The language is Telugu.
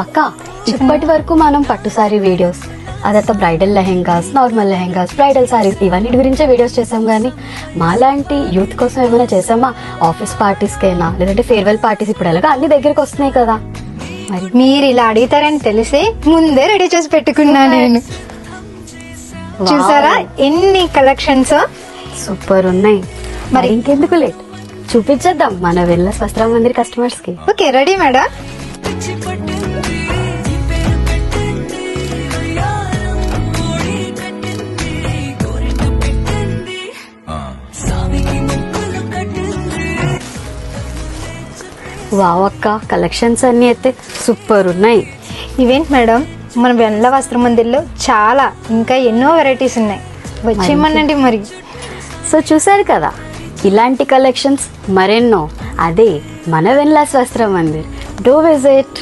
అక్క ఇప్పటి వరకు మనం పట్టు సారీ వీడియోస్, అదంతా bridal lehengas, normal lehengas, bridal saris ఇవన్నీ గురించే వీడియోస్ చేసాం. కానీ మాలాంటి యూత్ కోసం ఏమైనా చేసామా? ఆఫీస్ పార్టీస్కైనా లేదంటే ఫేర్వెల్ పార్టీస్ ఇప్పుడు ఎలాగా అన్ని దగ్గరికి వస్తున్నాయి కదా. మరి మీరు ఇలా అడుగుతారని తెలిసి ముందే రెడీ చేసి పెట్టుకున్నా నేను. చూసారా ఎన్ని కలెక్షన్స్, సూపర్ ఉన్నాయి. మరి ఇంకెందుకు లేట్, చూపించేద్దాం మన వెల్నెస్ వస్త్ర మందిర్ కస్టమర్స్ కి. Okay ready madam. వావ్ అక్క, కలెక్షన్స్ అన్ని అయితే సూపర్ ఉన్నాయి. ఇవేంటి మేడం, మన వెన్నెల వస్త్ర మందిర్లో చాలా ఇంకా ఎన్నో వెరైటీస్ ఉన్నాయి, వచ్చేయమనండి మరి. సో చూసారు కదా, ఇలాంటి కలెక్షన్స్ మరెన్నో అదే మన వెల్నెస్ వస్త్ర మందిర్. Do visit.